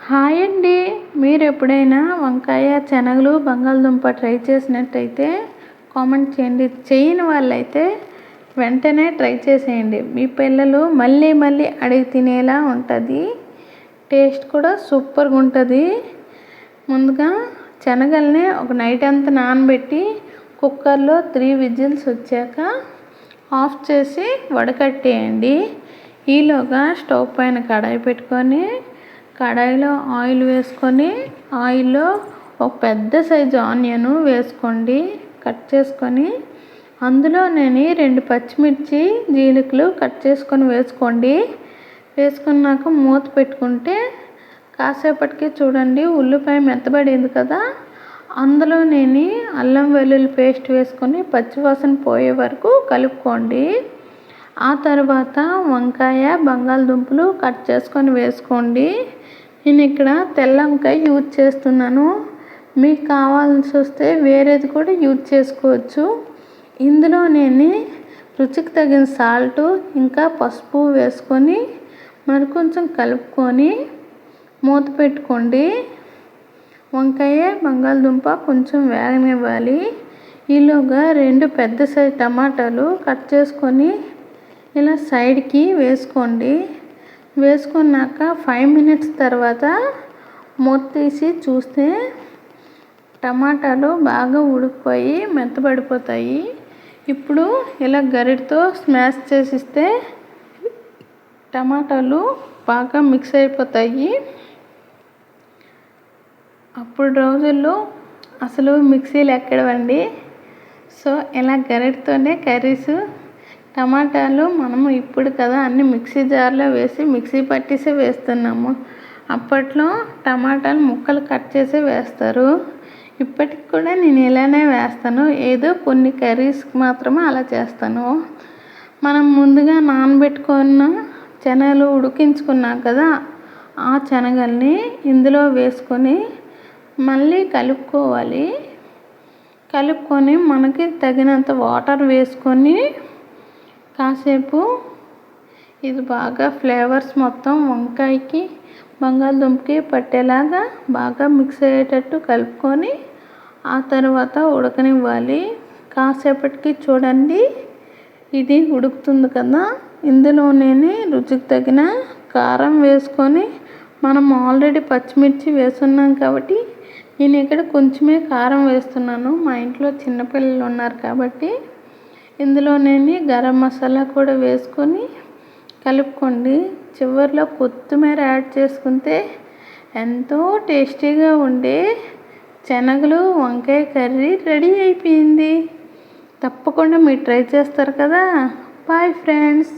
Hi అండి. మీరు ఎప్పుడైనా వంకాయ, శనగలు, బంగాళదుంప ట్రై చేసినట్టయితే కామెంట్ చేయండి. చేయని వాళ్ళైతే వెంటనే ట్రై చేసేయండి. మీ పిల్లలు మళ్ళీ మళ్ళీ అడిగి తినేలా ఉంటుంది. టేస్ట్ కూడా సూపర్గా ఉంటుంది. ముందుగా శనగల్ని ఒక నైట్ అంతా నానబెట్టి కుక్కర్లో 3 విజిల్స్ వచ్చాక ఆఫ్ చేసి వడకట్టేయండి. ఈలోగా స్టవ్ పైన కడాయి పెట్టుకొని కడాయిలో ఆయిల్ వేసుకొని ఆయిల్లో ఒక పెద్ద సైజు ఆనియన్ వేసుకోండి, కట్ చేసుకొని అందులో నేను 2 పచ్చిమిర్చి జీలకలు కట్ చేసుకొని వేసుకోండి. వేసుకున్నాక మూత పెట్టుకుంటే కాసేపటికి చూడండి ఉల్లిపాయ మెత్తబడింది కదా, అందులో నేను అల్లం వెల్లుల్లి పేస్ట్ వేసుకొని పచ్చివాసన పోయే వరకు కలుపుకోండి. ఆ తర్వాత వంకాయ, బంగాళదుంపలు కట్ చేసుకొని వేసుకోండి. నేను ఇక్కడ తెల్ల వంకాయ యూజ్ చేస్తున్నాను. మీకు కావాల్సి వస్తే వేరేది కూడా యూజ్ చేసుకోవచ్చు. ఇందులో నేను రుచికి తగిన సాల్ట్ ఇంకా పసుపు వేసుకొని మరి కొంచెం కలుపుకొని మూత పెట్టుకోండి. వంకాయ, బంగాళదుంప కొంచెం వేగనివ్వాలి. ఈలోగా 2 పెద్ద సైజు టమాటాలు కట్ చేసుకొని ఇలా సైడ్కి వేసుకోండి. వేసుకున్నాక 5 మినిట్స్ తర్వాత మూత తీసి చూస్తే టమాటాలు బాగా ఉడికిపోయి మెత్తబడిపోతాయి. ఇప్పుడు ఇలా గరిటతో స్మాష్ చేసిస్తే టమాటాలు బాగా మిక్స్ అయిపోతాయి. అప్పుడు రోజుల్లో అసలు మిక్సీలు ఎక్కడవండి. సో ఇలా గరిటతోనే కర్రీస్, టమాటాలు మనము ఇప్పుడు కదా అన్ని మిక్సీ జార్లో వేసి మిక్సీ పట్టేసే వేస్తున్నాము. అప్పట్లో టమాటాలు ముక్కలు కట్ చేసి వేస్తారు. ఇప్పటికి కూడా నేను ఇలానే వేస్తాను. ఏదో కొన్ని కర్రీస్కి మాత్రమే అలా చేస్తాను. మనం ముందుగా నానబెట్టుకున్న శనగలు ఉడికించుకున్నాం కదా, ఆ శనగల్ని ఇందులో వేసుకొని మళ్ళీ కలుపుకోవాలి. కలుపుకొని మనకి తగినంత వాటర్ వేసుకొని కాసేపు ఇది బాగా ఫ్లేవర్స్ మొత్తం వంకాయకి, బంగాళదుంపకి పట్టేలాగా బాగా మిక్స్ అయ్యేటట్టు కలుపుకొని ఆ తర్వాత ఉడకనివ్వాలి. కాసేపటికి చూడండి ఇది ఉడుకుతుంది కదా, ఇందులో నేను రుచికి తగిన కారం వేసుకొని మనం ఆల్రెడీ పచ్చిమిర్చి వేస్తున్నాం కాబట్టి నేను ఇక్కడ కొంచెమే కారం వేస్తున్నాను. మా ఇంట్లో చిన్నపిల్లలు ఉన్నారు కాబట్టి ఇందులో నేను గరం మసాలా కూడా వేసుకొని కలుపుకోండి. చివరిలో కొత్తిమీర యాడ్ చేసుకుంటే ఎంతో టేస్టీగా ఉండే శనగలు వంకాయ కర్రీ రెడీ అయిపోయింది. తప్పకుండా మీరు ట్రై చేస్తారు కదా. Bye friends.